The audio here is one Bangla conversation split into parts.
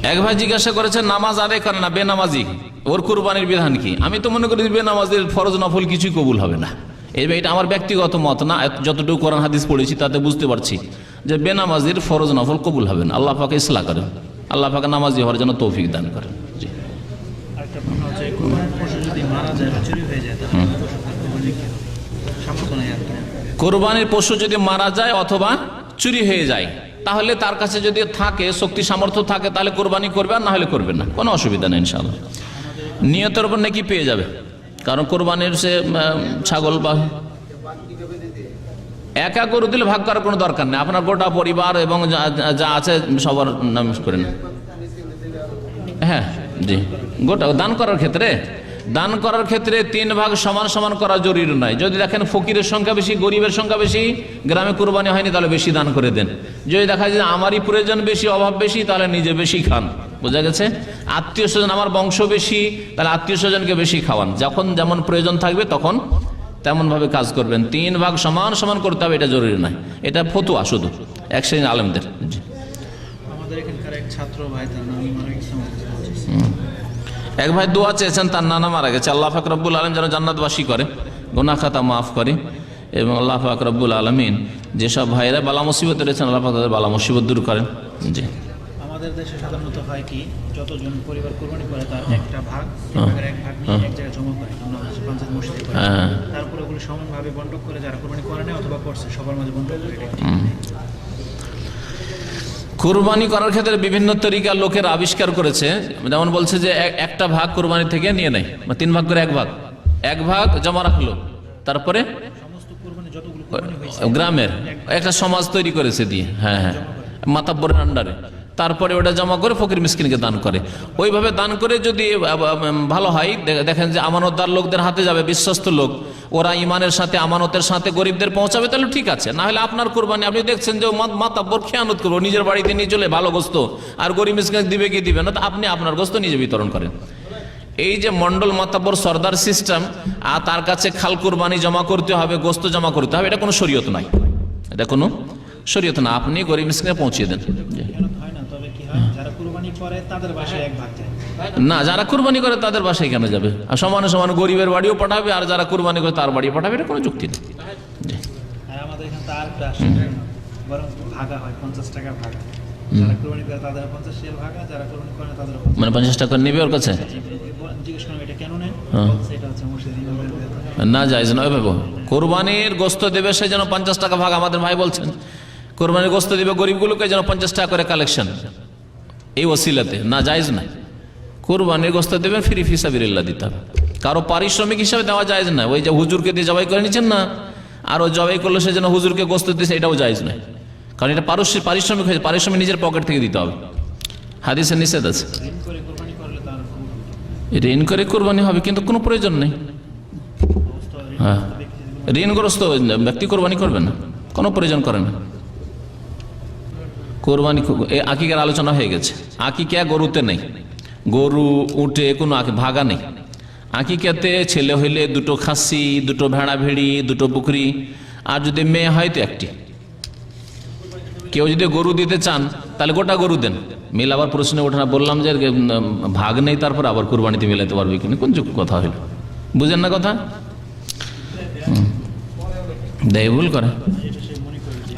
এক ভাই জিজ্ঞাসা করেছেন নামাজ আদায় করে না বেনামাজি, ওর কুরবানির বিধান কি? আমি তো মনে করি বেনামাজির ফরজ নফল কিছুই কবুল হবে না। এটা আমার ব্যক্তিগত মত না, যতটুকু কোরআন হাদিস পড়েছি তাতে বুঝতে পারছি যে বেনামাজির ফরজ নফল কবুল হবে না। আল্লাহ পাকে ইসলাহ করেন, আল্লাহ পাকে নামাজি হওয়ার জন্য তৌফিক দান করেন। জি, কোরবানির পশু যদি মারা যায় অথবা চুরি হয়ে যায়, তাহলে তার কাছে যদি থাকে, শক্তি সামর্থ্য থাকে, তাহলে কোরবানি করবে, আর না হলে করবে না, কোনো অসুবিধা নেই ইনশাআল্লাহ। নিয়তের উপর নাকি পেয়ে যাবে, কারণ কোরবানির সে ছাগল বা একা গরু দিলে ভাগ করার কোনো দরকার নেই, আপনার গোটা পরিবার এবং যা আছে সবার নাম করে না। হ্যাঁ জি, গোটা দান করার ক্ষেত্রে, দান করার ক্ষেত্রে 3 ভাগ সমান সমান করা জরুরি নয়। যদি দেখেন ফকিরের সংখ্যা বেশি, গরিবের সংখ্যা বেশি, গ্রামে কুরবানি হয়নি, তাহলে বেশি দান করে দেন। যদি দেখা যায় আমারই প্রয়োজন বেশি, অভাব বেশি, তাহলে নিজে বেশি খান। বোঝা গেছে? আত্মীয় স্বজন, আমার বংশ বেশি, তাহলে আত্মীয় স্বজনকে বেশি খাওয়ান। যখন যেমন প্রয়োজন থাকবে তখন তেমন ভাবে কাজ করবেন। 3 ভাগ সমান সমান করতে হবে, এটা জরুরি নয়, এটা ফতুয়া শুধু এক শ্রেণীর আলেমদের। আমাদের এখানকার এক ছাত্র ভাই, তার নাম মারা গেছে। এক ভাই দোয়া চেয়েছেন, তার নানা মারা গেছে। আল্লাহ পাক রব্বুল আলমিন যেন জান্নাতবাসী করে, গুনাহ খাতা মাফ করে, এবং আল্লাহ পাক রব্বুল আলমিন যেসব ভাইরা বালা মুসিবত রয়েছেন আল্লাহ পাক তাদের বালা মুসিবত দূর করেন। জি, আমাদের দেশে সাধারণত হয় কি, যতজন পরিবার কুরবানি করে তার একটা ভাগ, ভাগের এক ভাগ নিয়ে এক জায়গায় জমা করে, পঞ্চায়েত মসজিদে করে, তারপরে ওগুলো সমানভাবে বন্টন করে, যারা কুরবানি করে না অথবা করছে সবার মাঝে বন্টন করে। কুরবানি করার ক্ষেত্রে বিভিন্ন তরিকা লোকের আবিষ্কার করেছে। যেমন বলছে যে একটা ভাগ কুরবানি থেকে নিয়ে নেয়, 3 ভাগ করে এক ভাগ জমা রাখলো, তারপরে গ্রামের একটা সমাজ তৈরি করেছে দিয়ে, হ্যাঁ মাতাব্বরের আন্ডারে, তারপরে ওটা জমা করে ফকির মিসকিনকে দান করে। ওইভাবে দান করে যদি ভালো হয়, দেখেন যে আমানতদার লোকদের হাতে যাবে, বিশ্বস্ত লোক, ওরা ইমানের সাথে আমানতের সাথে গরিবদের পৌঁছাবে, তাহলে ঠিক আছে। না হলে আপনার কুরবানি, আপনি দেখছেন যে মাতাব্বর খেয়ানত করবো, নিজের বাড়িতে নিয়ে চলে ভালো গোস্ত, আর গরিব মিসকিনকে দিবে কি দিবে না, তো আপনি আপনার গোস্ত নিজে বিতরণ করেন। এই যে মন্ডল মাতাব্বর সর্দার সিস্টেম, আর তার কাছে খাল কুরবানি জমা করতে হবে, গোস্ত জমা করতে হবে, এটা কোনো শরীয়ত নাই, এটা কোনো শরীয়ত না। আপনি গরিব মিসকিনে পৌঁছিয়ে দেন। না, যারা কুরবানি করে তাদের বাসায় কেন যাবে? আর সমানে সমান গরিবের বাড়িও পাঠাবে, আর যারা কুরবানি করে তার বাড়ি পাঠাবে, এটা কোনো যুক্তি নেই। আমাদের এখানে তার বরং ভাগা হয়, 50 টাকা ভাগা, যারা কুরবানি করে তাদের 50 শেয়ার ভাগা, যারা কুরবানি করে তাদের মানে 50 টাকা নেবে ওর কাছে। জিজ্ঞেস করলাম এটা কেন নেন, সেটা হচ্ছে মসজিদ না জায়েজ নয়। ভাবো কোরবানির গোস্ত দেবে সে যেন 50 টাকা ভাগ, আমাদের ভাই বলছেন কোরবানির গোস্ত দিবে গরিবগুলোকে যেন 50 টাকা করে কালেকশন, এই ওসিলাতে না, জায়েজ নাই। কোরবানির গোস্ত দেবেন ফ্রি ফিসাবিলিল্লাহ দিতে হবে, কারো পারিশ্রমিক হিসাবে দেওয়া জায়েজ না। ওই যে হুজুরকে দিয়ে জবাই করে নিচ্ছেন না, আর ও জবাই করলো সে যেন হুজুরকে গোস্ত দিচ্ছে, এটাও জায়েজ নয়, কারণ এটা পারিশ্রমিক হয়েছে, পারিশ্রমিক নিজের পকেট থেকে দিতে হবে, হাদিসে নিষেধ আছে। ঋণ করে কোরবানি হবে, কিন্তু কোনো প্রয়োজন নেই। হ্যাঁ, ঋণগ্রস্ত ব্যক্তি কোরবানি করবে না, কোনো প্রয়োজন করে না। কোরবানি আকিকার আলোচনা হয়ে গেছে। আকিকা গরুতে নেই, গরু উঠে কোনো ভাগা নেই। আকিকাতে ছেলে হইলে 2টো খাসি, 2টো ভেড়া ভেড়ি, 2টো বকরি, আর যদি মেয়ে হয় তো 1টি। কেউ যদি গরু দিতে চান তাহলে গোটা গরু দেন, মিল। আবার প্রশ্নে ওঠে না, বললাম যে ভাগ নেই, তারপর আবার কুরবানিতে মিলাতে পারবে কিনা, কোন কথা হইল? বুঝেন না কথা? দেয় ভুল করে।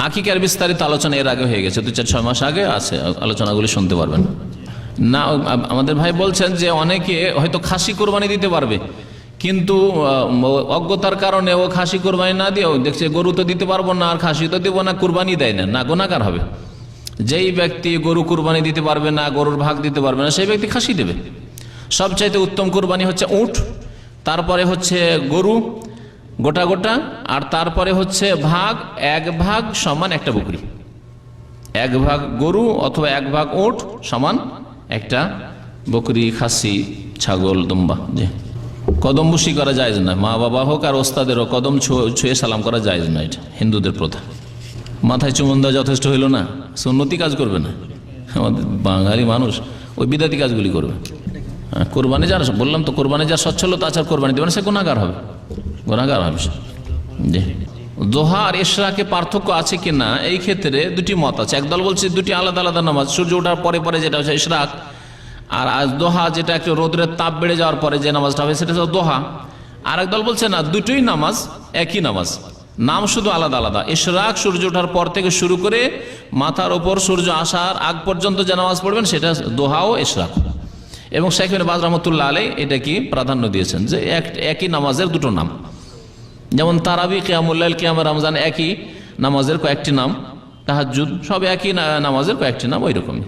আকিকার বিস্তারিত আলোচনা এর আগে হয়ে গেছে, 2-4-6 মাস আগে আছে, আলোচনাগুলি শুনতে পারবেন না। আমাদের ভাই বলছেন যে অনেকে হয়তো খাসি কোরবানি দিতে পারবে, কিন্তু অজ্ঞতার কারণে ও খাসি কোরবানি না দিয়ে দেখছে গরু তো দিতে পারবো না, আর খাসি তো দিব না, কুরবানি দেয় না, গুনাহগার হবে। যেই ব্যক্তি গরু কুরবানি দিতে পারবে না, গরুর ভাগ দিতে পারবে না, সেই ব্যক্তি খাসি দেবে। সবচাইতে উত্তম কুরবানি হচ্ছে উট, তারপরে হচ্ছে গরু গোটা গোটা, আর তারপরে হচ্ছে ভাগ, 1 ভাগ সমান 1টা বকরি, 1 ভাগ গরু অথবা 1 ভাগ উট সমান 1টা বকরি, খাসি, ছাগল, দুম্বা। জি, কদম বুসি করা জায়েজ না, মা বাবা হোক আর ওস্তাদেরও কদম ছুঁয়ে সালাম করা জায়েজ না, এটা হিন্দুদের প্রথা। মাথায় চুমন দেওয়া যথেষ্ট হইল না, সুন্নতি কাজ করবে না, আমাদের বাঙালি মানুষ ওই বিদাতি কাজগুলি করবে। কোরবানি যার, বললাম তো, কোরবানি যার সচ্ছলতা আছে কোরবানি দেবে না, সে গুনাহগার হবে, গুনাহগার হবে। জি, দোহা আর ইশরাকে পার্থক্য আছে কিনা, এই ক্ষেত্রে 2টি মত আছে। একদল বলছে 2টি আলাদা আলাদা নামাজ, সূর্য ওঠার পরে পরে যেটা হচ্ছে ইশরাক, আর আজ দোহা যেটা একটু রোদ্রের তাপ বেড়ে যাওয়ার পরে যে নামাজটা হবে সেটা হচ্ছে দোহা। আর একদল বলছে না, দুটোই নামাজ একই নামাজ, নাম শুধু আলাদা আলাদা। ইশরাক সূর্য ওঠার পর থেকে শুরু করে মাথার ওপর সূর্য আসার আগ পর্যন্ত যে নামাজ পড়বেন সেটা দোহা ও ইশরাক। এবং শেখ ইবনে বাজ রাহমাতুল্লাহ আলাইহি এটা কি প্রাধান্য দিয়েছেন যে একই নামাজের দুটো নাম। যেমন তারাবি, কিয়ামুল লাইল, কিয়াম রমজান একই নামাজের কয়েকটি নাম, তাহাজ্জুদ সব একই নামাজের কয়েকটি নাম, ওই রকমই।